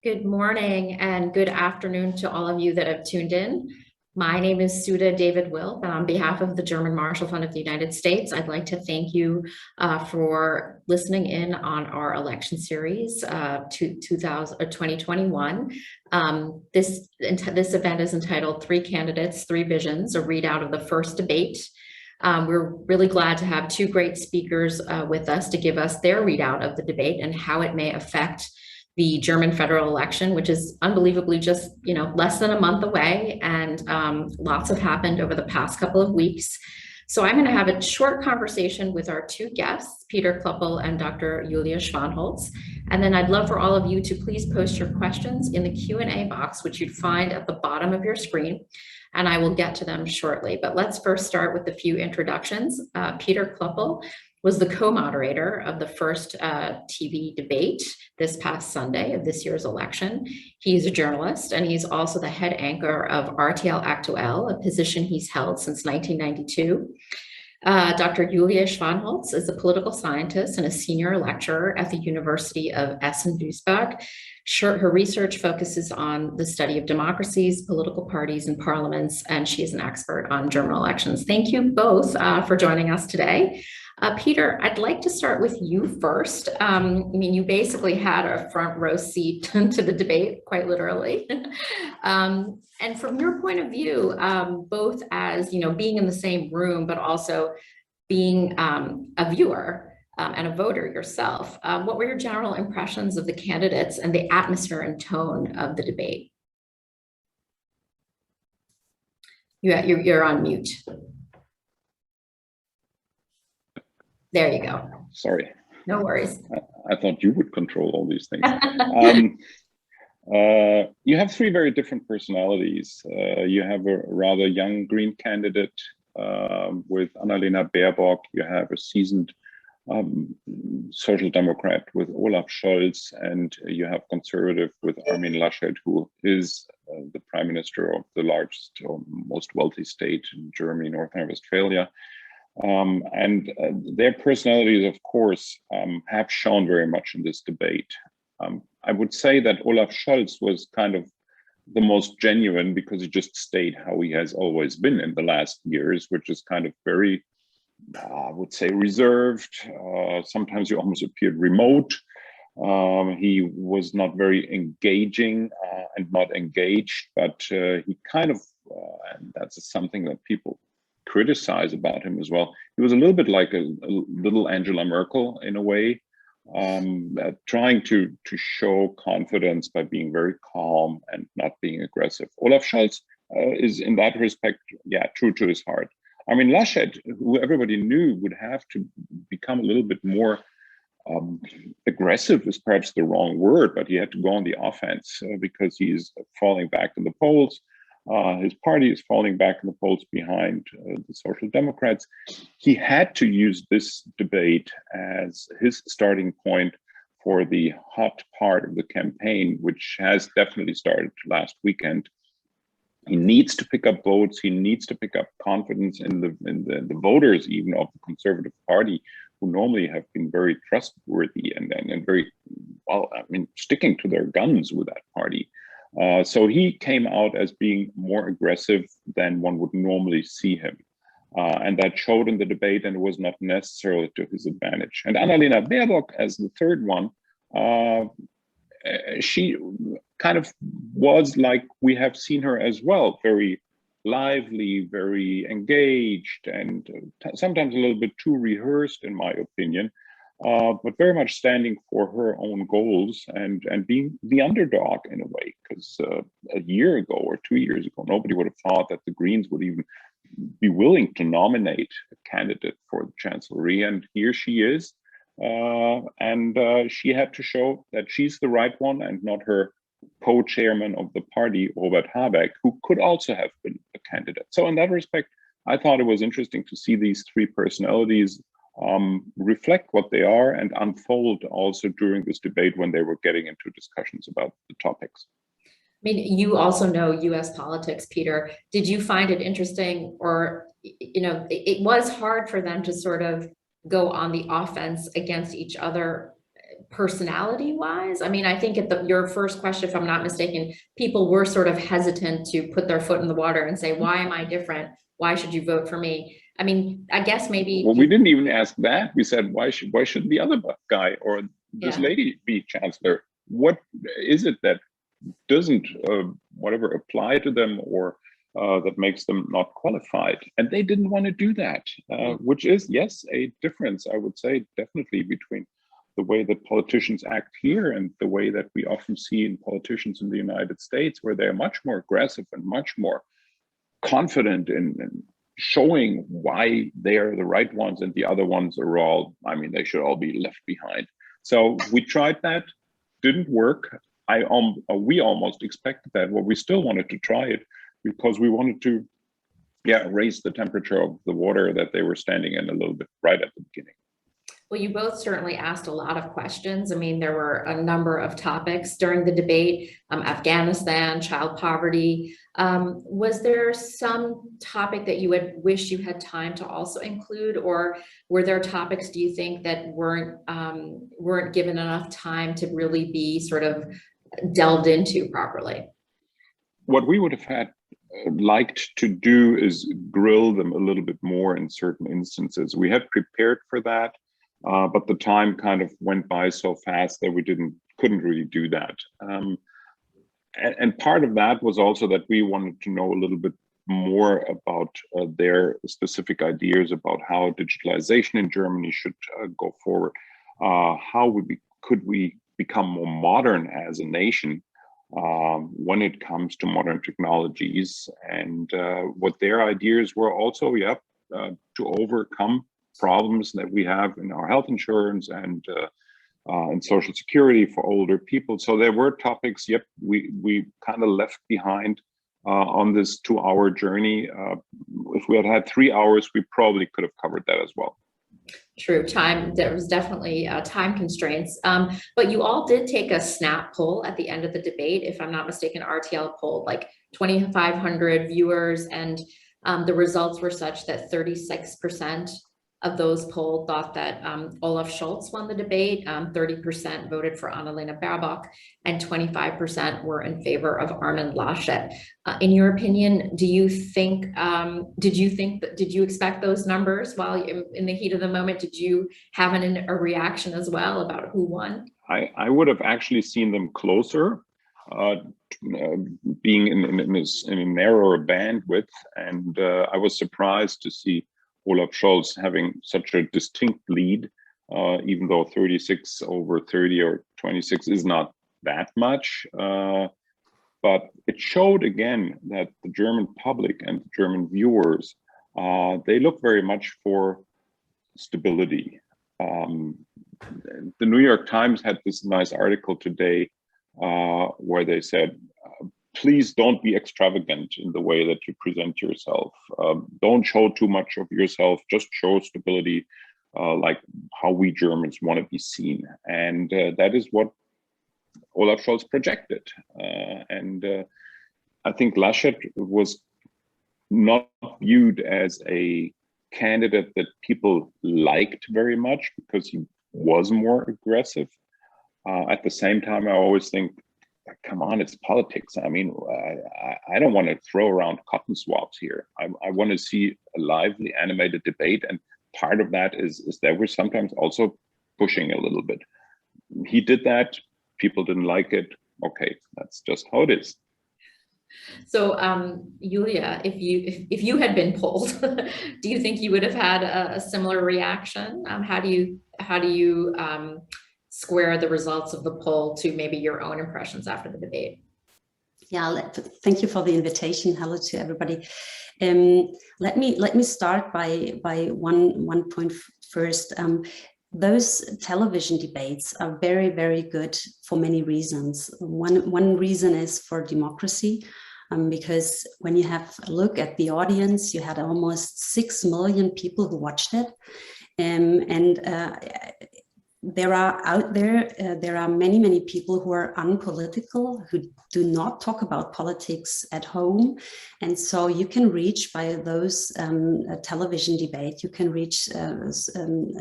Good morning and good afternoon to all of you that have tuned in. My name is Sudha David-Wilp, and on behalf of the German Marshall Fund of the United States, I'd like to thank you for listening in on our election series 2021. This event is entitled Three Candidates, Three Visions, a readout of the first debate. We're really glad to have two great speakers with us to give us their readout of the debate and how it may affect the German federal election, which is unbelievably just less than a month away, and lots have happened over the past couple of weeks. So I'm going to have a short conversation with our two guests, Peter Kloeppel and Dr. Julia Schwanholz. And then I'd love for all of you to please post your questions in the Q&A box, which you'd find at the bottom of your screen, and I will get to them shortly. But let's first start with a few introductions. Peter Kloeppel was the co-moderator of the first TV debate this past Sunday of this year's election. He's a journalist, and he's also the head anchor of RTL Aktuell, a position he's held since 1992. Dr. Julia Schwanholz is a political scientist and a senior lecturer at the University of Essen-Duisburg. Her research focuses on the study of democracies, political parties, and parliaments, and she is an expert on German elections. Thank you both for joining us today. Peter, I'd like to start with you first. You basically had a front row seat to the debate, quite literally. And from your point of view, both as being in the same room, but also being a viewer and a voter yourself, what were your general impressions of the candidates and the atmosphere and tone of the debate? You're on mute. There you go. Sorry. No worries. I thought you would control all these things. You have three very different personalities. You have a rather young Green candidate with Annalena Baerbock. You have a seasoned Social Democrat with Olaf Scholz, and you have conservative with Armin Laschet, who is the prime minister of the largest or most wealthy state in Germany, North Rhine-Westphalia. Their personalities, of course, have shown very much in this debate. I would say that Olaf Scholz was kind of the most genuine because he just stayed how he has always been in the last years, which is kind of very, I would say, reserved. Sometimes he almost appeared remote. He was not very engaging and not engaged, but he kind of, and that's something that people criticize about him as well. He was a little bit like a little Angela Merkel in a way, trying to show confidence by being very calm and not being aggressive. Olaf Scholz is in that respect, true to his heart. I mean, Laschet, who everybody knew would have to become a little bit more aggressive is perhaps the wrong word, but he had to go on the offense because he's falling back in the polls. His party is falling back in the polls behind the Social Democrats. He had to use this debate as his starting point for the hot part of the campaign, which has definitely started last weekend. He needs to pick up votes. He needs to pick up confidence in the voters, even of the Conservative Party, who normally have been very trustworthy and very, sticking to their guns with that party. So he came out as being more aggressive than one would normally see him. And that showed in the debate, and it was not necessarily to his advantage. And Annalena Baerbock, as the third one, she kind of was like we have seen her as well, very lively, very engaged, and sometimes a little bit too rehearsed, in my opinion. But very much standing for her own goals and being the underdog in a way, because a year ago or 2 years ago, nobody would have thought that the Greens would even be willing to nominate a candidate for the chancellery. And here she is. She had to show that she's the right one and not her co-chairman of the party, Robert Habeck, who could also have been a candidate. So in that respect, I thought it was interesting to see these three personalities reflect what they are and unfold also during this debate when they were getting into discussions about the topics. I mean, you also know US politics, Peter. Did you find it interesting, or, it was hard for them to sort of go on the offense against each other personality wise? I mean, I think at your first question, if I'm not mistaken, people were sort of hesitant to put their foot in the water and say, why am I different? Why should you vote for me? I mean, I guess maybe. Well, we didn't even ask that. We said, why should the other guy or this lady be chancellor? What is it that doesn't whatever apply to them, or that makes them not qualified? And they didn't want to do that, which is, yes, a difference, I would say, definitely between the way that politicians act here and the way that we often see in politicians in the United States, where they're much more aggressive and much more confident in showing why they are the right ones and the other ones are all, I mean, they should all be left behind. So we tried that, didn't work. We almost expected that. Well, we still wanted to try it because we wanted to, raise the temperature of the water that they were standing in a little bit right at the beginning. Well, you both certainly asked a lot of questions. I mean, there were a number of topics during the debate, Afghanistan, child poverty. Was there some topic that you would wish you had time to also include, or were there topics, do you think, that weren't given enough time to really be sort of delved into properly? What we would have liked to do is grill them a little bit more in certain instances. We had prepared for that. But the time kind of went by so fast that we couldn't really do that. And part of that was also that we wanted to know a little bit more about their specific ideas about how digitalization in Germany should go forward. How could we become more modern as a nation when it comes to modern technologies, and what their ideas were also, to overcome problems that we have in our health insurance and in social security for older people. So there were topics, we kind of left behind on this 2-hour journey. If we had 3 hours, we probably could have covered that as well. True. Time, there was definitely time constraints, but you all did take a snap poll at the end of the debate. If I'm not mistaken, RTL polled like 2,500 viewers, and the results were such that 36% of those polled thought that Olaf Scholz won the debate, 30% voted for Annalena Baerbock, and 25% were in favor of Armin Laschet. In your opinion, do you think, did you expect those numbers while in the heat of the moment? Did you have a reaction as well about who won? I would have actually seen them closer, being in a narrower bandwidth, and I was surprised to see Olaf Scholz having such a distinct lead, even though 36 over 30 or 26 is not that much. But it showed again that the German public and the German viewers, they look very much for stability. The New York Times had this nice article today where they said, please don't be extravagant in the way that you present yourself. Don't show too much of yourself, just show stability, like how we Germans want to be seen. And that is what Olaf Scholz projected. And I think Laschet was not viewed as a candidate that people liked very much because he was more aggressive. At the same time, I always think, come on, it's politics. I mean, I don't want to throw around cotton swabs here. I want to see a lively, animated debate. And part of that is that we're sometimes also pushing a little bit. He did that. People didn't like it. Okay, that's just how it is. So, Julia, if you had been polled, do you think you would have had a similar reaction? How do you square the results of the poll to maybe your own impressions after the debate? Yeah, thank you for the invitation. Hello to everybody. Let me start by one point first. Those television debates are very, very good for many reasons. One reason is for democracy, because when you have a look at the audience, you had almost 6 million people who watched it, and there are out there, there are many people who are unpolitical, who do not talk about politics at home. And so you can reach by those television debate, you can reach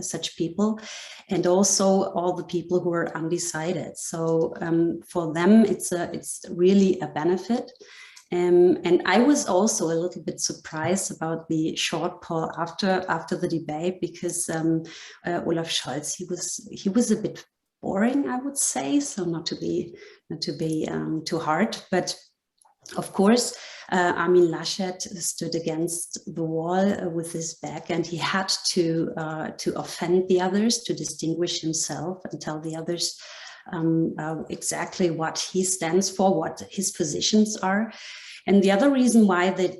such people, and also all the people who are undecided. So for them, it's really a benefit. And I was also a little bit surprised about the short poll after the debate, because Olaf Scholz, he was a bit boring, I would say. So not to be too hard, but of course, Armin Laschet stood against the wall with his back, and he had to offend the others, to distinguish himself and tell the others exactly what he stands for, what his positions are. And the other reason why the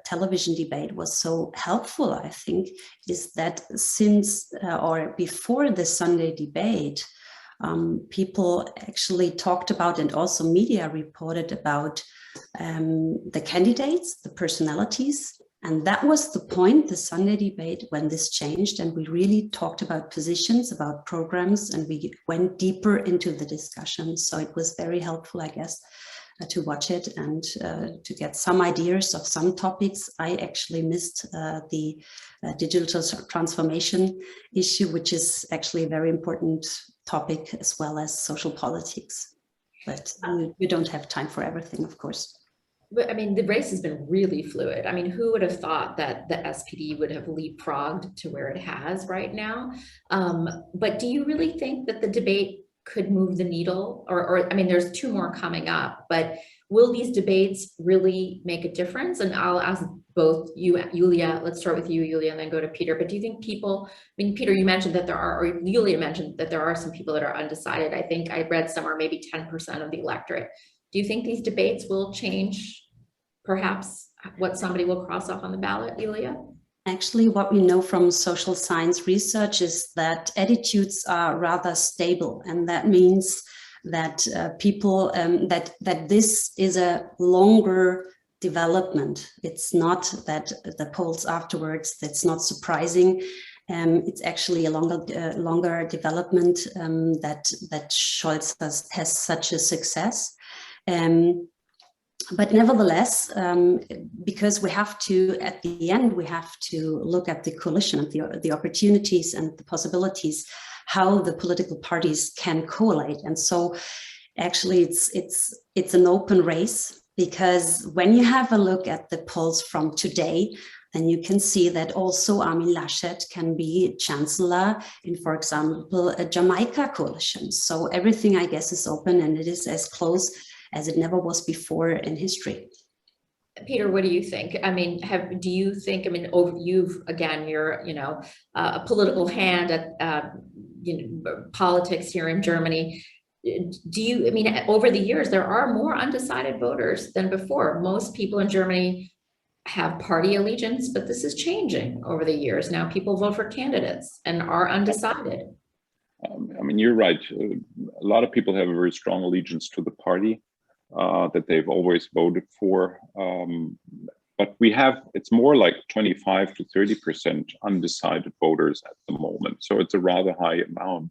television debate was so helpful, I think, is that since or before the Sunday debate, people actually talked about, and also media reported about, the candidates, the personalities. And that was the point, the Sunday debate, when this changed, and we really talked about positions, about programs, and we went deeper into the discussion. So it was very helpful, I guess, to watch it and to get some ideas of some topics. I actually missed the digital transformation issue, which is actually a very important topic, as well as social politics. But we don't have time for everything, of course. But I mean, the race has been really fluid. I mean, who would have thought that the SPD would have leapfrogged to where it has right now? But do you really think that the debate could move the needle? Or I mean, there's two more coming up, but will these debates really make a difference? And I'll ask both you, Julia, let's start with you, Julia, and then go to Peter. But do you think people, I mean, Peter, you mentioned that there are, or Julia mentioned that there are some people that are undecided. I think I read somewhere maybe 10% of the electorate. Do you think these debates will change perhaps what somebody will cross off on the ballot, Julia? Actually, what we know from social science research is that attitudes are rather stable, and that means that people that this is a longer development. It's not that the polls afterwards, that's not surprising. It's actually a longer development that Scholz has such a success. But nevertheless, because we have to, at the end, we have to look at the coalition, the opportunities and the possibilities, how the political parties can collate. And so actually it's an open race, because when you have a look at the polls from today, then you can see that also Armin Laschet can be chancellor in, for example, a Jamaica coalition. So everything, I guess, is open, and it is as close as it never was before in history. Peter, what do you think? I mean, do you think, I mean, you're, you know, a political hand at, politics here in Germany. Do you, I mean, over the years, there are more undecided voters than before. Most people in Germany have party allegiance, but this is changing over the years. Now people vote for candidates and are undecided. I mean, you're right. A lot of people have a very strong allegiance to the party that they've always voted for. But it's more like 25 to 30% undecided voters at the moment. So it's a rather high amount.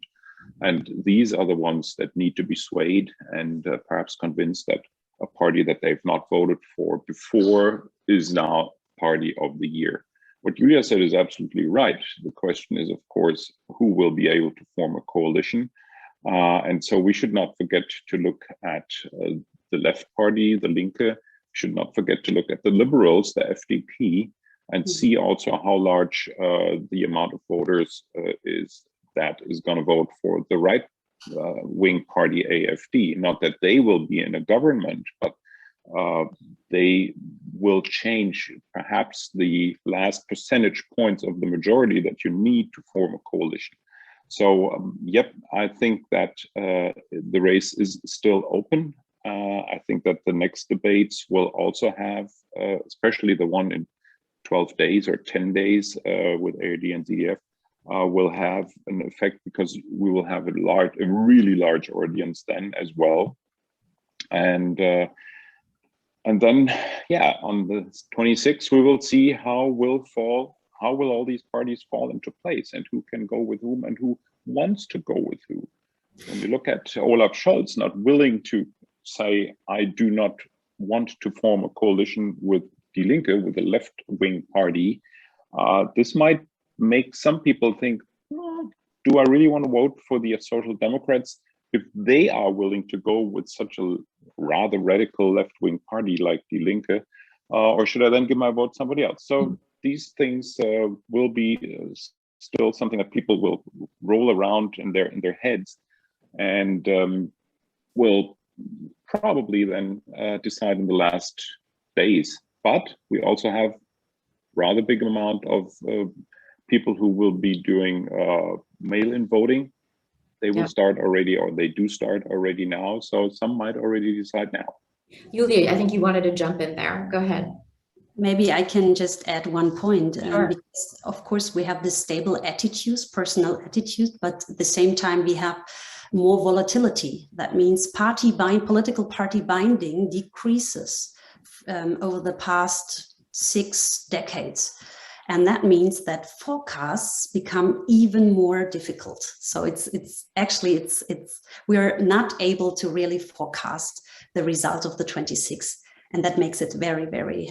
And these are the ones that need to be swayed and perhaps convinced that a party that they've not voted for before is now party of the year. What Julia said is absolutely right. The question is, of course, who will be able to form a coalition? And so we should not forget to look at the left party, the Linke. We should not forget to look at the liberals, the FDP, and see also how large the amount of voters is going to vote for the right wing party, AfD. Not that they will be in a government, but they will change perhaps the last percentage points of the majority that you need to form a coalition. So, yep, I think that the race is still open. I think that the next debates will also have, especially the one in 12 days or 10 days with ARD and ZDF, will have an effect, because we will have a really large audience then as well. And then, yeah, on the 26th, we will see how will fall how will all these parties fall into place, and who can go with whom and who wants to go with who? When you look at Olaf Scholz not willing to say, I do not want to form a coalition with Die Linke, with a left-wing party, this might make some people think, oh, do I really want to vote for the Social Democrats if they are willing to go with such a rather radical left-wing party like Die Linke, or should I then give my vote to somebody else? So these things will be still something that people will roll around in their heads, and will probably then decide in the last days. But we also have rather big amount of people who will be doing mail-in voting. They will start already, or they do start already now. So some might already decide now. Julia, I think you wanted to jump in there. Go ahead. Maybe I can just add one point. Sure. Because of course we have this stable attitudes, personal attitude, but at the same time we have more volatility. That means political party binding decreases over the past 6 decades. And that means that forecasts become even more difficult. So it's actually we're not able to really forecast the result of the 26, and that makes it very, very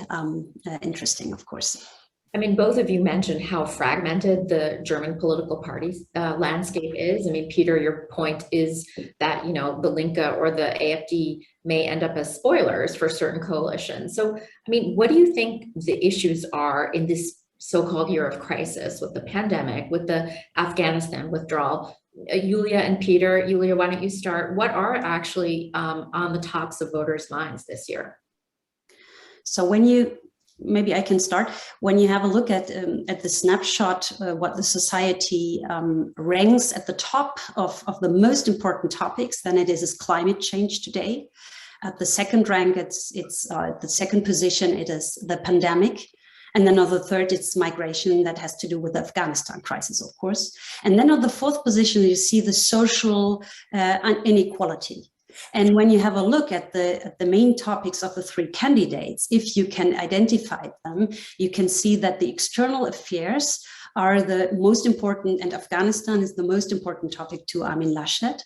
interesting, of course. I mean, both of you mentioned how fragmented the German political party landscape is. I mean, Peter, your point is that, you know, the Linke or the AfD may end up as spoilers for certain coalitions. So, I mean, what do you think the issues are in this so-called year of crisis with the pandemic, with the Afghanistan withdrawal? Julia and Peter, Julia, why don't you start? What are actually on the tops of voters' minds this year? So maybe I can start. When you have a look at the snapshot, what the society ranks at the top of the most important topics, then it is climate change today. At the second rank, it's the second position, it is the pandemic. And then on the third, it's migration that has to do with the Afghanistan crisis, of course. And then on the fourth position, you see the social inequality. And when you have a look at the main topics of the 3 candidates, if you can identify them, you can see that the external affairs are the most important, and Afghanistan is the most important topic to Armin Laschet.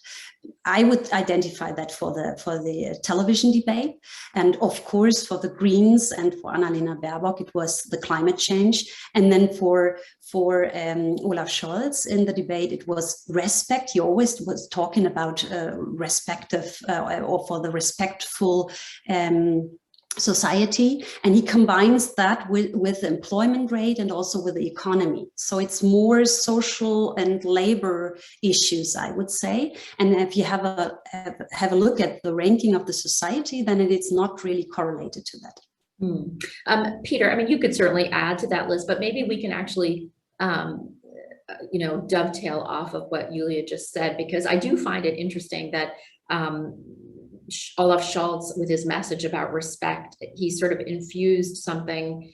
I would identify that for the television debate, and of course for the Greens and for Annalena Baerbock it was the climate change, and then for Olaf Scholz in the debate it was respect. He always was talking about or for the respectful society, and he combines that with the employment rate and also with the economy. So it's more social and labor issues, I would say. And if you have a look at the ranking of the society, then it's not really correlated to that. Peter, I mean, you could certainly add to that list, but maybe we can actually dovetail off of what Julia just said, because I do find it interesting that Olaf Scholz, with his message about respect, he sort of infused something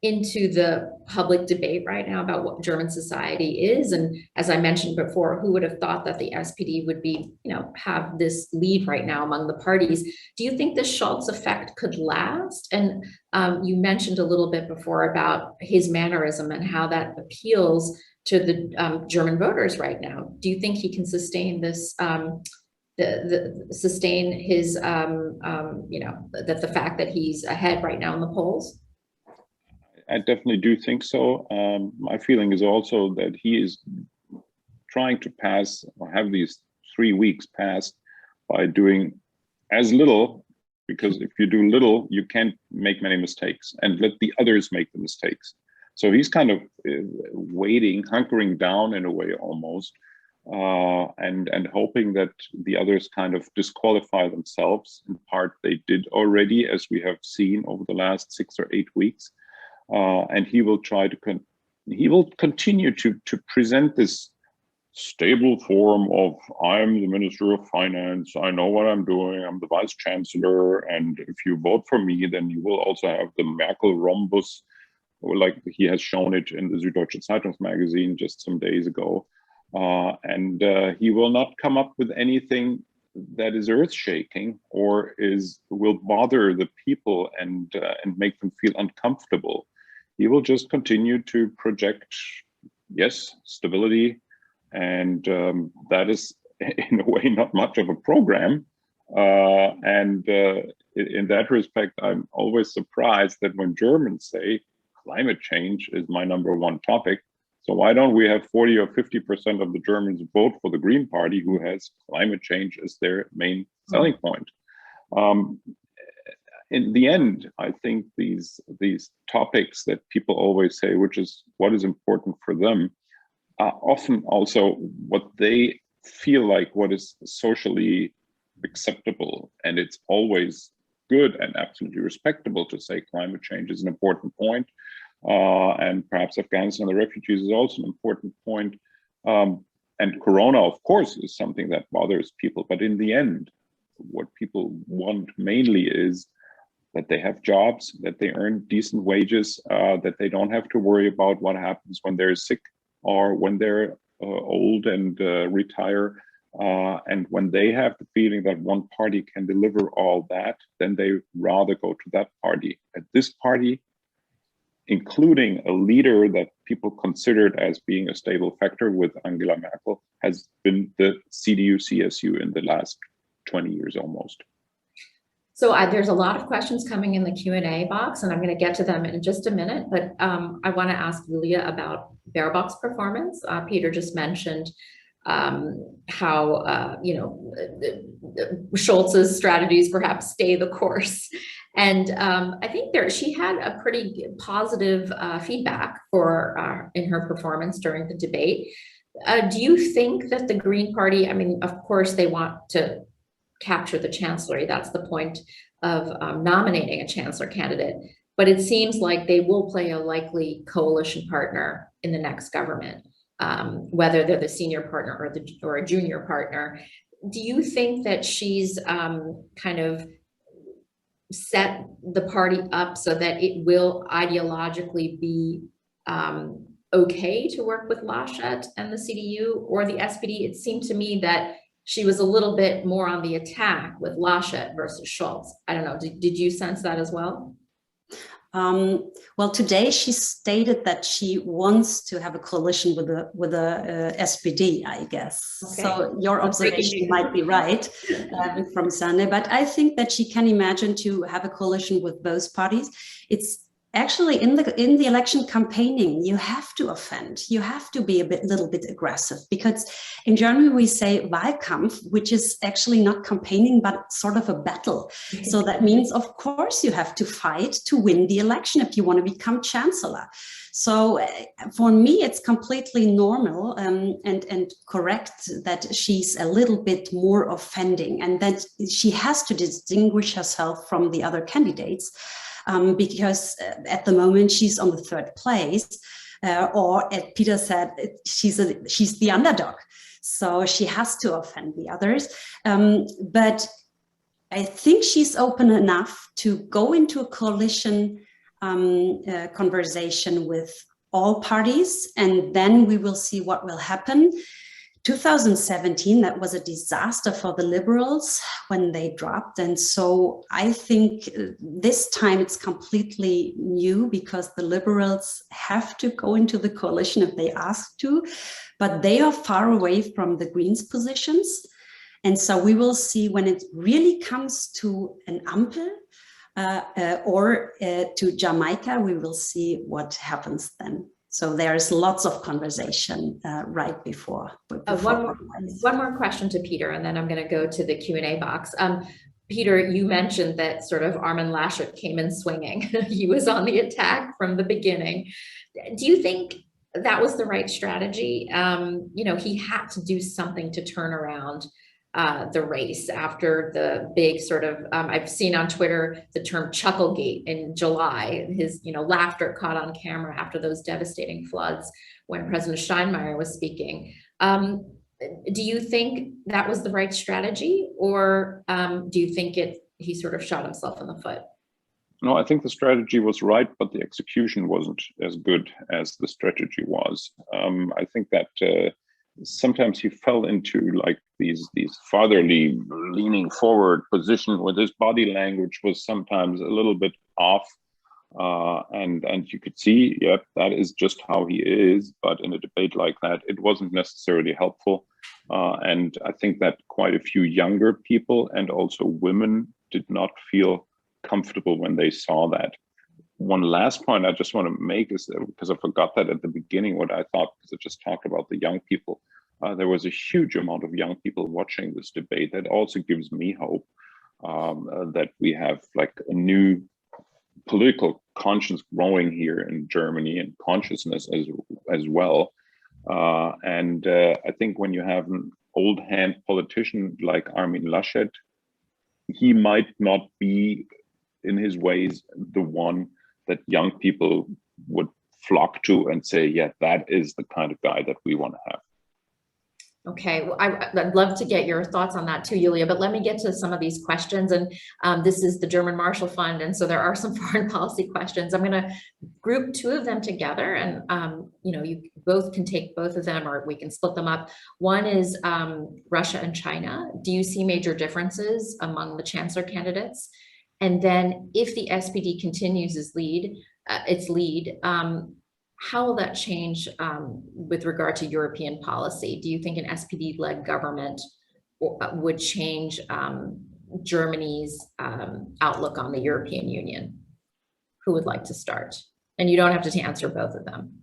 into the public debate right now about what German society is. And as I mentioned before, who would have thought that the SPD would be, have this lead right now among the parties? Do you think the Scholz effect could last? And you mentioned a little bit before about his mannerism and how that appeals to the German voters right now. Do you think he can sustain this? Sustain his, that the fact that he's ahead right now in the polls? I definitely do think so. My feeling is also that he is trying to pass or have these 3 weeks passed by doing as little, because if you do little, you can't make many mistakes and let the others make the mistakes. So he's kind of waiting, hunkering down in a way almost, and hoping that the others kind of disqualify themselves. In part, they did already, as we have seen over the last 6 or 8 weeks. And he will try to continue to present this stable form of, I'm the Minister of Finance, I know what I'm doing, I'm the Vice Chancellor, and if you vote for me, then you will also have the Merkel rhombus, like he has shown it in the Süddeutsche Zeitungs magazine just some days ago. And he will not come up with anything that is earth-shaking or will bother the people and make them feel uncomfortable. he will just continue to project, yes, stability, and that is in a way not much of a program. In that respect, I'm always surprised that when Germans say climate change is my #1 topic, so why don't we have 40 or 50% of the Germans vote for the Green Party, who has climate change as their main selling point? In the end, I think these topics that people always say, which is what is important for them, are often also what they feel like what is socially acceptable. And it's always good and absolutely respectable to say climate change is an important point. And perhaps Afghanistan, the refugees, is also an important point. And Corona, of course, is something that bothers people. But in the end, what people want mainly is that they have jobs, that they earn decent wages, that they don't have to worry about what happens when they're sick or when they're old and retire. And when they have the feeling that one party can deliver all that, then they rather go to that party. At this party, including a leader that people considered as being a stable factor with Angela Merkel, has been the CDU-CSU in the last 20 years almost. So there's a lot of questions coming in the Q&A box, and I'm going to get to them in just a minute. But I want to ask Julia about Baerbock's performance. Peter just mentioned how Scholz's strategies perhaps stay the course, and I think she had a pretty positive feedback for in her performance during the debate. Do you think that the Green Party? I mean, of course, they want to capture the chancellery. That's the point of nominating a chancellor candidate. But it seems like they will play a likely coalition partner in the next government, whether they're the senior partner or a junior partner. Do you think that she's kind of set the party up so that it will ideologically be okay to work with Laschet and the CDU or the SPD? It seemed to me that she was a little bit more on the attack with Laschet versus Scholz. I don't know. Did you sense that as well? Well, today she stated that she wants to have a coalition with the SPD, I guess. Okay. So your observation might be right from Sunday, but I think that she can imagine to have a coalition with both parties. It's actually in the election campaigning, you have to offend. You have to be a little bit aggressive, because in Germany we say Wahlkampf, which is actually not campaigning but sort of a battle. So that means, of course, you have to fight to win the election if you want to become chancellor. So for me, it's completely normal and correct that she's a little bit more offending, and that she has to distinguish herself from the other candidates. Because at the moment she's on the 3rd place, or as Peter said, she's the underdog. So she has to offend the others. But I think she's open enough to go into a coalition conversation with all parties, and then we will see what will happen. 2017, that was a disaster for the Liberals when they dropped. And so I think this time it's completely new, because the Liberals have to go into the coalition if they ask to, but they are far away from the Greens' positions. And so we will see when it really comes to an Ampel or to Jamaica, we will see what happens then. So there's lots of conversation right before. One more question to Peter, and then I'm going to go to the Q&A box. Peter, you mentioned that sort of Armin Laschet came in swinging. He was on the attack from the beginning. Do you think that was the right strategy? He had to do something to turn around the race after the big sort of, I've seen on Twitter the term Chucklegate in July, his, laughter caught on camera after those devastating floods when President Steinmeier was speaking. Do you think that was the right strategy, or do you think he sort of shot himself in the foot? No, I think the strategy was right, but the execution wasn't as good as the strategy was. I think that sometimes he fell into like these fatherly leaning forward position where his body language was sometimes a little bit off. And you could see, yep, that is just how he is. But in a debate like that, it wasn't necessarily helpful. And I think that quite a few younger people and also women did not feel comfortable when they saw that. One last point I just want to make is, because I forgot that at the beginning, what I thought, because I just talked about the young people, there was a huge amount of young people watching this debate. That also gives me hope that we have like a new political conscience growing here in Germany, and consciousness as well. I think when you have an old hand politician like Armin Laschet, he might not be in his ways the one that young people would flock to and say, yeah, that is the kind of guy that we want to have. Okay, well, I'd love to get your thoughts on that too, Julia, but let me get to some of these questions. And this is the German Marshall Fund, and so there are some foreign policy questions. I'm going to group two of them together, and you both can take both of them, or we can split them up. One is Russia and China. Do you see major differences among the chancellor candidates? And then if the SPD continues its lead, how will that change with regard to European policy? Do you think an SPD-led government would change Germany's outlook on the European Union? Who would like to start? And you don't have to answer both of them.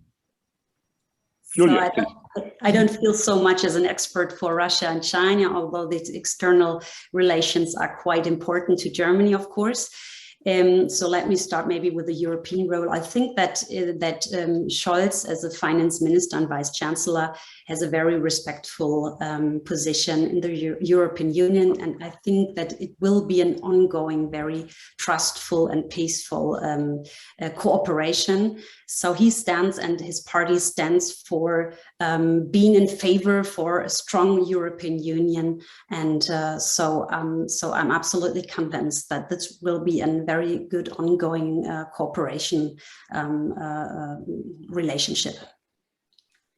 Julia, so I don't feel so much as an expert for Russia and China, although the external relations are quite important to Germany, of course. So let me start maybe with the European role. I think that Scholz, as a finance minister and vice chancellor, has a very respectful position in the European Union, and I think that it will be an ongoing, very trustful and peaceful cooperation. So he stands, and his party stands for being in favor for a strong European Union, and so I'm absolutely convinced that this will be a very good ongoing cooperation relationship.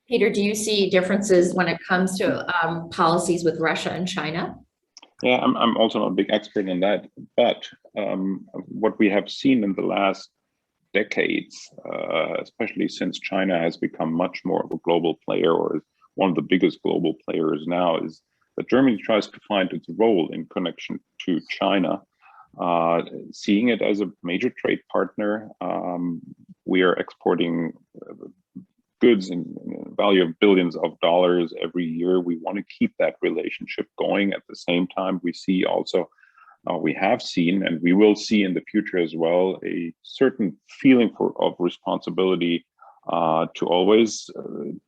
Peter, do you see differences when it comes to policies with Russia and China? Yeah, I'm also not a big expert in that, but what we have seen in the last decades, especially since China has become much more of a global player, or is one of the biggest global players now, is that Germany tries to find its role in connection to China, seeing it as a major trade partner. We are exporting goods in value of billions of dollars every year. We want to keep that relationship going. At the same time, we see also, we have seen, and we will see in the future as well, a certain feeling of responsibility to always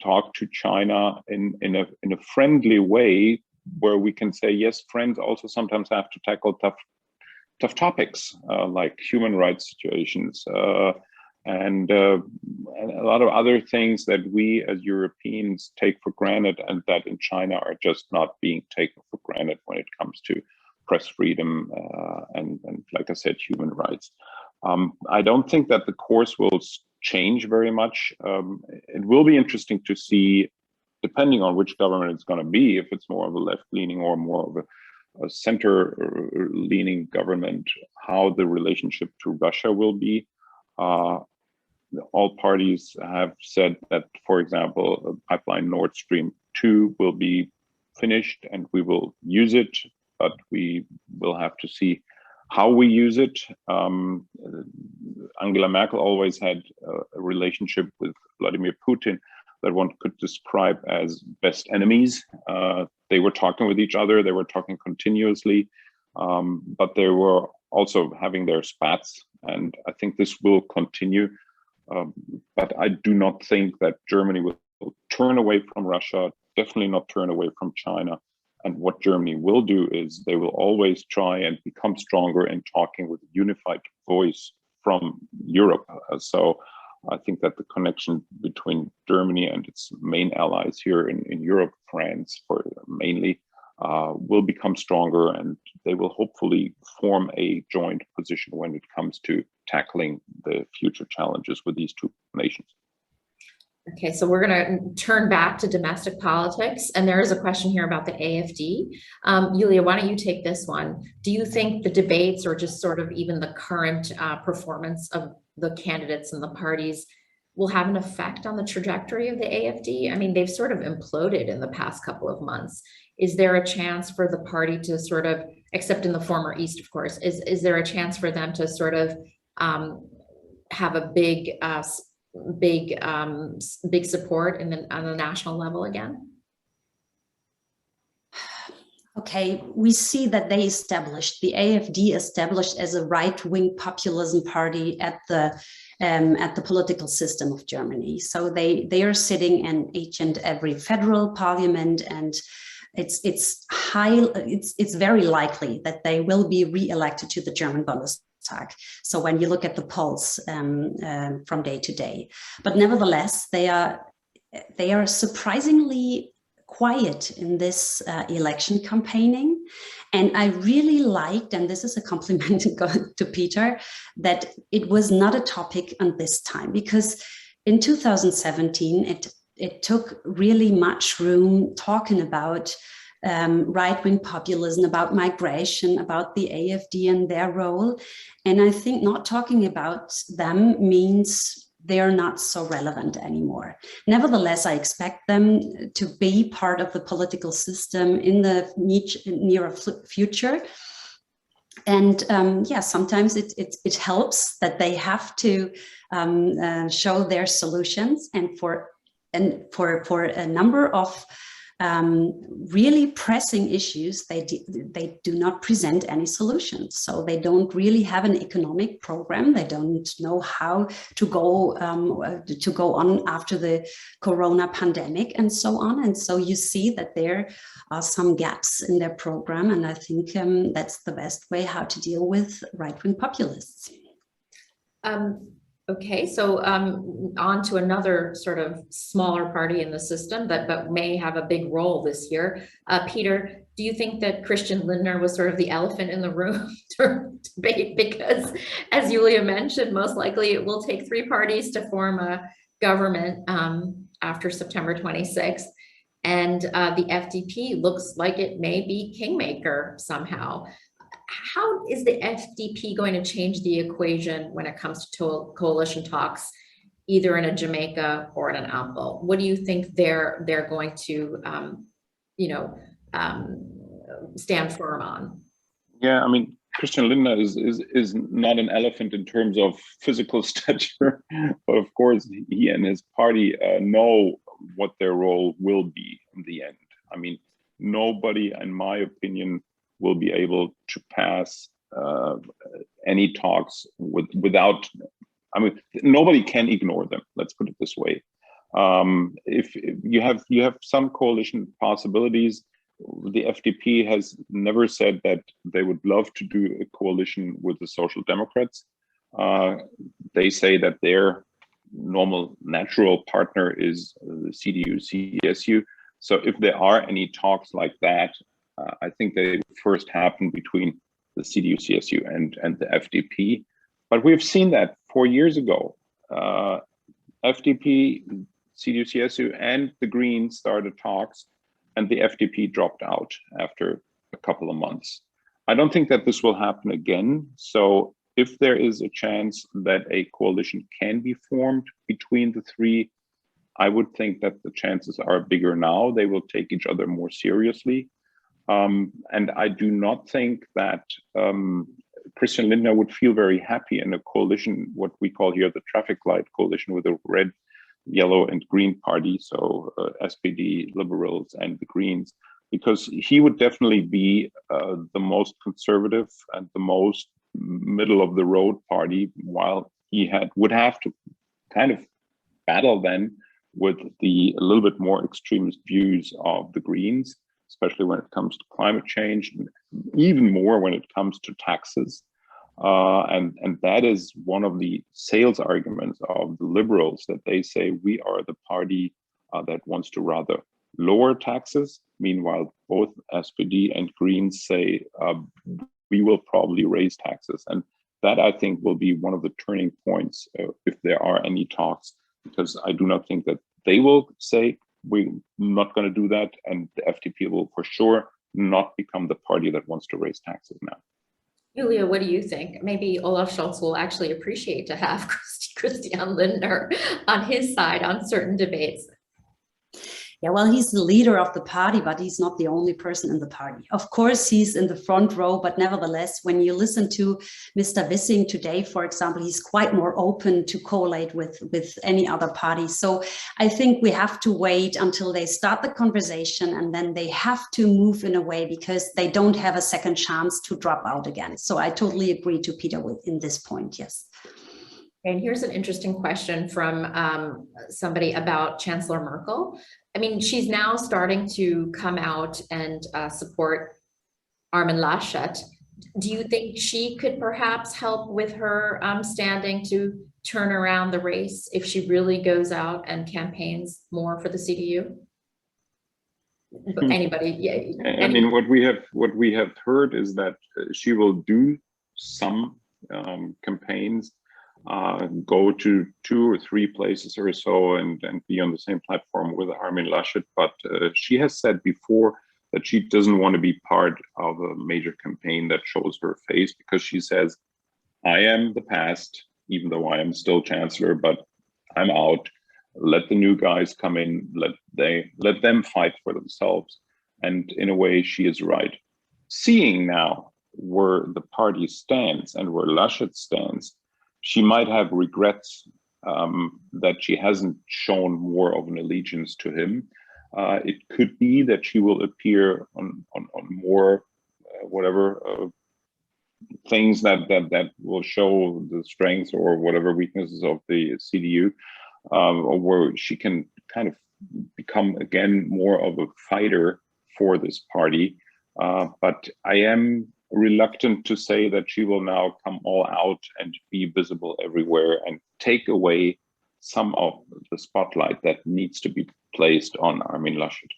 talk to China in a friendly way, where we can say, yes, friends also sometimes have to tackle tough topics like human rights situations, and a lot of other things that we as Europeans take for granted, and that in China are just not being taken for granted when it comes to press freedom and like I said, human rights. I don't think that the course will change very much. It will be interesting to see, depending on which government it's going to be, if it's more of a left-leaning or more of a center-leaning government, how the relationship to Russia will be. All parties have said that, for example, pipeline Nord Stream 2 will be finished and we will use it, but we will have to see how we use it. Angela Merkel always had a relationship with Vladimir Putin that one could describe as best enemies. They were talking with each other, they were talking continuously, but they were also having their spats, and I think this will continue. But I do not think that Germany will turn away from Russia, definitely not turn away from China. And what Germany will do is they will always try and become stronger in talking with a unified voice from Europe. So I think that the connection between Germany and its main allies here in Europe, France mainly, will become stronger, and they will hopefully form a joint position when it comes to tackling the future challenges with these two nations. Okay, so we're going to turn back to domestic politics, and there is a question here about the AFD. Julia, why don't you take this one? Do you think the debates, or just sort of even the current performance of the candidates and the parties, will have an effect on the trajectory of the AFD? I mean, they've sort of imploded in the past couple of months. Is there a chance for the party to sort of, except in the former East, of course, is there a chance for them to sort of have a big support on the national level again? Okay, we see that the AFD established as a right-wing populism party at the political system of Germany. So they are sitting in each and every federal parliament, and it's very likely that they will be re-elected to the German Bundestag. So when you look at the polls from day to day, but nevertheless, they are surprisingly quiet in this election campaigning. And I really liked, and this is a compliment to Peter, that it was not a topic on this time, because in 2017, it took really much room talking about right-wing populism, about migration, about the AFD and their role. And I think not talking about them means they're not so relevant anymore. Nevertheless, I expect them to be part of the political system in the near future. And yeah, sometimes it helps that they have to show their solutions, and for a number of really pressing issues, they do not present any solutions. So they don't really have an economic program. They don't know how to go on after the corona pandemic and so on. And so you see that there are some gaps in their program. And I think that's the best way how to deal with right-wing populists. Okay, so on to another sort of smaller party in the system but may have a big role this year. Peter, do you think that Christian Lindner was sort of the elephant in the room to debate? Because, as Julia mentioned, most likely it will take three parties to form a government after September 26th. And the FDP looks like it may be kingmaker somehow. How is the FDP going to change the equation when it comes to coalition talks, either in a Jamaica or in an Ampel? What do you think they're going to, stand firm on? Yeah, I mean, Christian Lindner is not an elephant in terms of physical stature, but of course he and his party know what their role will be in the end. I mean, nobody, in my opinion, will be able to pass any talks without, I mean, nobody can ignore them. Let's put it this way. If you have some coalition possibilities, the FDP has never said that they would love to do a coalition with the Social Democrats. They say that their normal natural partner is the CDU-CSU. So if there are any talks like that, I think they first happen between the CDU-CSU and the FDP. But we've seen that 4 years ago. FDP, CDU-CSU, and the Greens started talks, and the FDP dropped out after a couple of months. I don't think that this will happen again. So if there is a chance that a coalition can be formed between the three, I would think that the chances are bigger now. They will take each other more seriously. And I do not think that Christian Lindner would feel very happy in a coalition, what we call here the traffic light coalition, with a red, yellow, and green party, so SPD, Liberals, and the Greens, because he would definitely be the most conservative and the most middle of the road party, while he would have to kind of battle then with the a little bit more extremist views of the Greens, especially when it comes to climate change, and even more when it comes to taxes. And that is one of the sales arguments of the Liberals, that they say we are the party that wants to rather lower taxes. Meanwhile, both SPD and Greens say we will probably raise taxes. And that, I think, will be one of the turning points if there are any talks, because I do not think that they will say, we're not going to do that, and the FDP will for sure not become the party that wants to raise taxes now. Julia, what do you think? Maybe Olaf Scholz will actually appreciate to have Christian Lindner on his side on certain debates. Yeah, well, he's the leader of the party, but he's not the only person in the party. Of course, he's in the front row, but nevertheless, when you listen to Mr. Wissing today, for example, he's quite more open to collate with any other party. So I think we have to wait until they start the conversation, and then they have to move in a way, because they don't have a second chance to drop out again. So I totally agree to Peter in this point, yes. And here's an interesting question from somebody about Chancellor Merkel. I mean, she's now starting to come out and support Armin Laschet. Do you think she could perhaps help with her standing to turn around the race if she really goes out and campaigns more for the CDU? Anybody? Yeah. I mean, what we have heard is that she will do some campaigns, go to 2 or 3 places or so, and be on the same platform with Armin Laschet. But she has said before that she doesn't want to be part of a major campaign that shows her face, because she says, I am the past, even though I am still chancellor, but I'm out. Let the new guys come in, let them fight for themselves. And in a way, she is right. Seeing now where the party stands and where Laschet stands, she might have regrets that she hasn't shown more of an allegiance to him. It could be that she will appear on more things that will show the strengths or whatever weaknesses of the CDU, or where she can kind of become again more of a fighter for this party. But I am reluctant to say that she will now come all out and be visible everywhere and take away some of the spotlight that needs to be placed on Armin Laschet.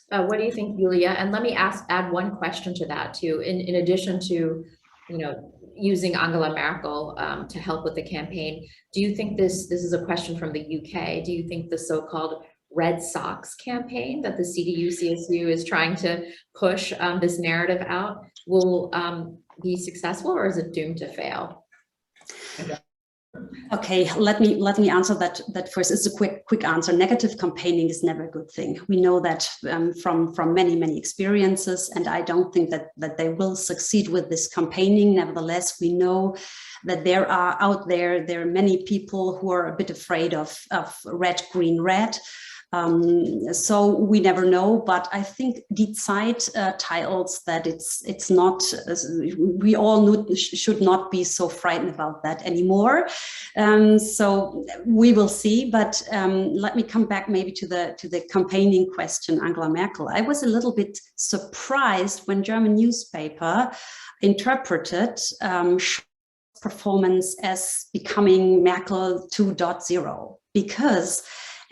What do you think, Julia? And let me add one question to that too. In addition to, using Angela Merkel to help with the campaign, do you think this is a question from the UK? Do you think the so-called Red Sox campaign that the CDU-CSU is trying to push this narrative out will be successful, or is it doomed to fail? Okay, let me answer that first. It's a quick answer. Negative campaigning is never a good thing. We know that from many experiences, and I don't think that they will succeed with this campaigning. Nevertheless, we know that there are many people who are a bit afraid of red, green, red. So we never know, but I think Die Zeit tells that it's not, we all should not be so frightened about that anymore. So we will see, but let me come back maybe to the campaigning question, Angela Merkel. I was a little bit surprised when German newspaper interpreted performance as becoming Merkel 2.0, because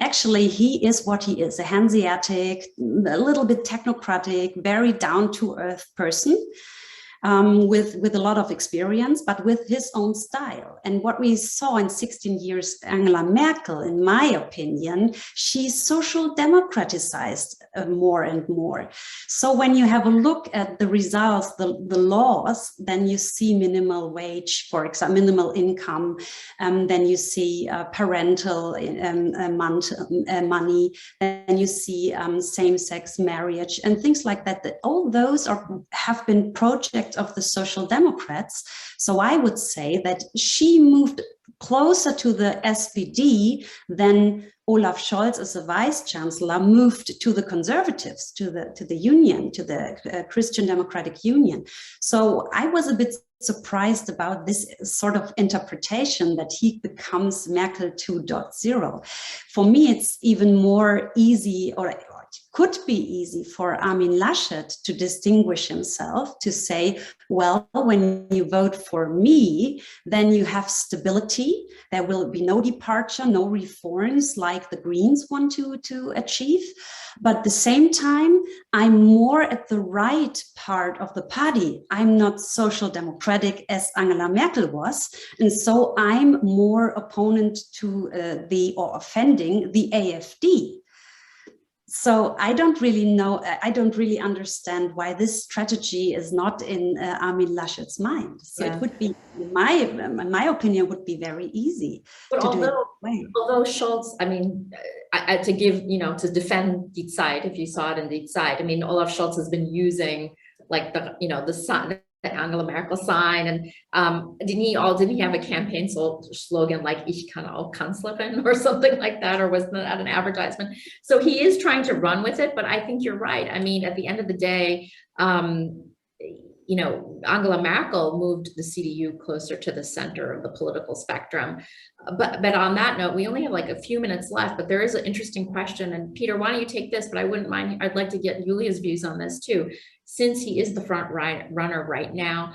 actually, he is what he is, a Hanseatic, a little bit technocratic, very down-to-earth person with a lot of experience, but with his own style. And what we saw in 16 years, Angela Merkel, in my opinion, she social democratized more and more. So when you have a look at the results, the laws, then you see minimal wage, for example, minimal income, then you see parental money, then you see same-sex marriage and things like that. All those have been projects of the Social Democrats. So I would say that she moved closer to the SPD than Olaf Scholz, as a vice chancellor, moved to the conservatives, to the union, to the Christian Democratic Union. So I was a bit surprised about this sort of interpretation that he becomes Merkel 2.0. For me, it's even more easy, or could be easy for Armin Laschet to distinguish himself, to say, well, when you vote for me, then you have stability. There will be no departure, no reforms like the Greens want to achieve. But at the same time, I'm more at the right part of the party. I'm not social democratic as Angela Merkel was. And so I'm more opponent to or offending the AfD. So I don't really know, I don't really understand why this strategy is not in Armin Laschet's mind. So it would be, in my opinion, would be very easy but to do it although, that way. although Scholz, I mean, to give, to defend each side, if you saw it in each side, I mean, Olaf Scholz has been using like the sign, the Angela Merkel sign, and didn't he have a campaign slogan like "Ich kann auch Kanzlerin" or something like that, or was that an advertisement? So he is trying to run with it, but I think you're right. I mean, at the end of the day, Angela Merkel moved the CDU closer to the center of the political spectrum. But on that note, we only have like a few minutes left, but there is an interesting question. And Peter, why don't you take this? But I wouldn't mind, I'd like to get Julia's views on this too. Since he is the front runner right now,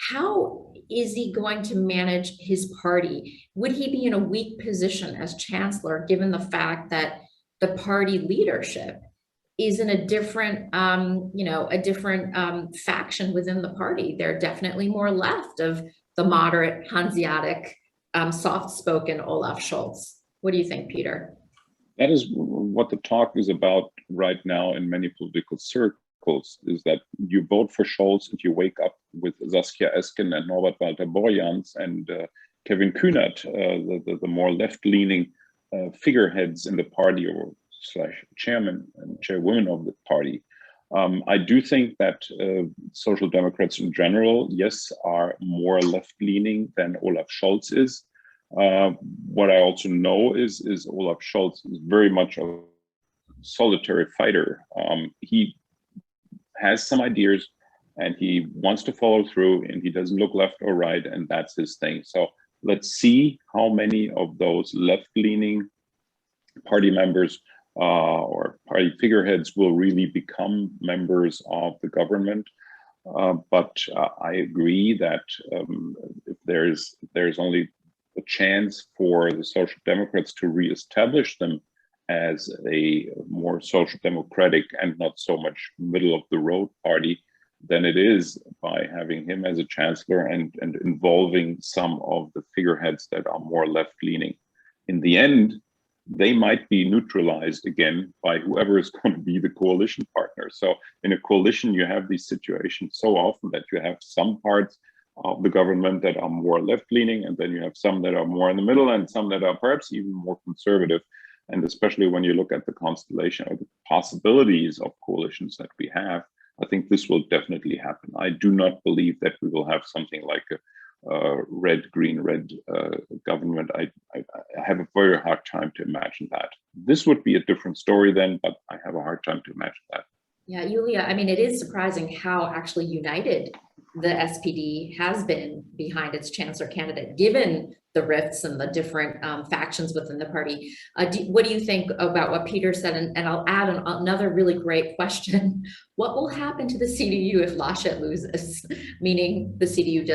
how is he going to manage his party? Would he be in a weak position as chancellor, given the fact that the party leadership is in a different, faction within the party? They're definitely more left of the moderate Hanseatic, soft-spoken Olaf Scholz. What do you think, Peter? That is what the talk is about right now in many political circles, is that you vote for Scholz and you wake up with Saskia Esken and Norbert Walter-Borjans and Kevin Kühnert, the more left-leaning figureheads in the party, or / chairman and chairwoman of the party. I do think that social democrats in general, yes, are more left-leaning than Olaf Scholz is. What I also know is Olaf Scholz is very much a solitary fighter. He has some ideas and he wants to follow through, and he doesn't look left or right, and that's his thing. So let's see how many of those left-leaning party members or party figureheads will really become members of the government. But I agree that if there's only a chance for the Social Democrats to reestablish them as a more social democratic and not so much middle of the road party, then it is by having him as a chancellor and involving some of the figureheads that are more left-leaning. In the end, they might be neutralized again by whoever is going to be the coalition partner. So in a coalition, you have these situations so often that you have some parts of the government that are more left-leaning, and then you have some that are more in the middle, and some that are perhaps even more conservative. And especially when you look at the constellation or the possibilities of coalitions that we have, I think this will definitely happen. I do not believe that we will have something like a red, green, red government. I have a very hard time to imagine that. This would be a different story then, but I have a hard time to imagine that. Yeah, Julia, I mean, it is surprising how actually united the SPD has been behind its chancellor candidate, given the rifts and the different factions within the party. What do you think about what Peter said? And I'll add another really great question. What will happen to the CDU if Laschet loses, meaning the CDU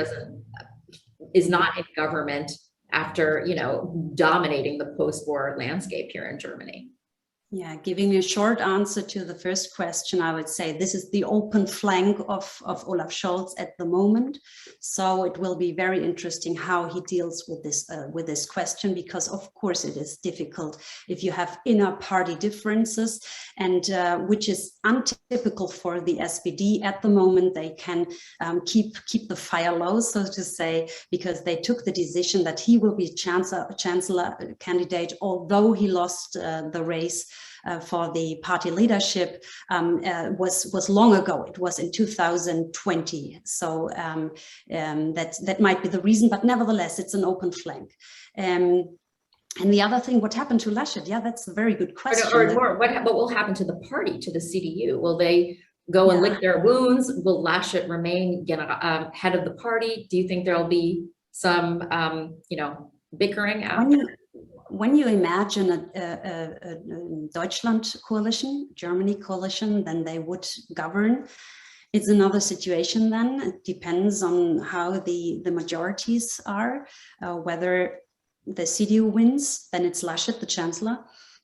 is not in government after, dominating the post-war landscape here in Germany? Yeah, giving a short answer to the first question, I would say this is the open flank of Olaf Scholz at the moment. So it will be very interesting how he deals with this question, because of course it is difficult if you have inner party differences, and which is untypical for the SPD at the moment. They can keep the fire low, so to say, because they took the decision that he will be chancellor candidate, although he lost the race for the party leadership was long ago. It was in 2020. So that might be the reason, but nevertheless, it's an open flank. And the other thing, what happened to Laschet? Yeah, that's a very good question. Or more, what will happen to the party, to the CDU? Will they go and lick their wounds? Will Laschet remain head of the party? Do you think there'll be some, bickering out? when you imagine a Deutschland coalition, Germany coalition, then they would govern. It's another situation then. It depends on how the majorities are, whether the CDU wins, then it's Laschet, the chancellor.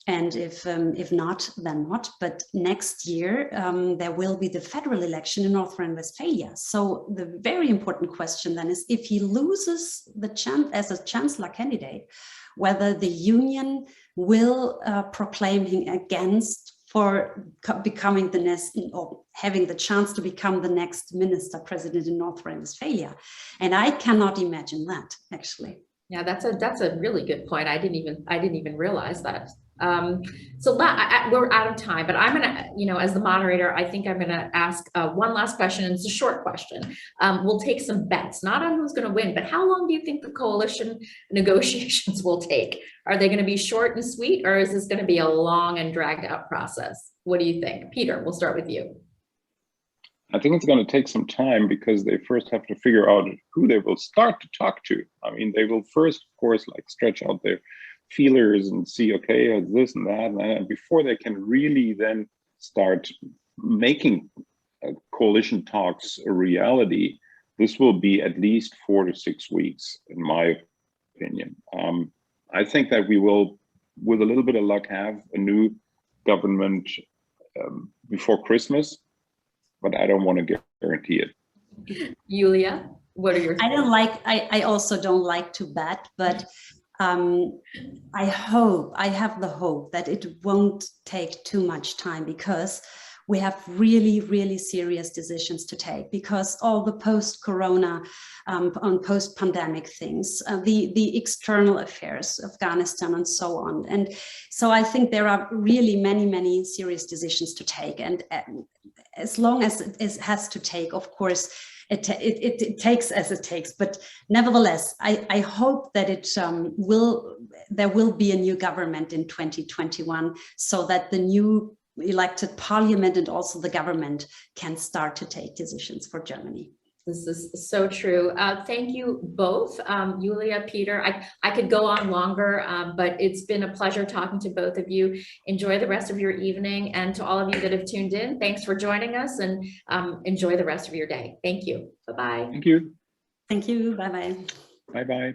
And if not, then not. But next year, there will be the federal election in North Rhine-Westphalia. So the very important question then is, if he loses the chance as a chancellor candidate, whether the union will proclaim him against for becoming the next, or having the chance to become the next minister president in North Rhine-Westphalia. And I cannot imagine that, actually. Yeah, that's a really good point. I didn't even realize that. So we're out of time, but I'm gonna, as the moderator, I think I'm gonna ask one last question. And it's a short question. We'll take some bets, not on who's gonna win, but how long do you think the coalition negotiations will take? Are they gonna be short and sweet, or is this gonna be a long and dragged out process? What do you think? Peter, we'll start with you. I think it's going to take some time, because they first have to figure out who they will start to talk to. I mean, they will first, of course, like stretch out their feelers and see, okay, this and that, and before they can really then start making coalition talks a reality, this will be at least 4 to 6 weeks, in my opinion. I think that we will, with a little bit of luck, have a new government before Christmas, but I don't want to guarantee it. Julia, what are your thoughts? I also don't like to bet, but I have the hope that it won't take too much time, because we have really, really serious decisions to take, because all the post-corona and post-pandemic things, the external affairs, Afghanistan and so on. And so I think there are really many, many serious decisions to take. And as long as it has to take, of course, it takes as it takes. But nevertheless, I hope that there will be a new government in 2021, so that the new elected parliament and also the government can start to take decisions for Germany. This is so true. Thank you both, Julia, Peter. I could go on longer, but it's been a pleasure talking to both of you. Enjoy the rest of your evening. And to all of you that have tuned in, thanks for joining us, and enjoy the rest of your day. Thank you. Bye-bye. Thank you. Thank you. Bye-bye. Bye-bye.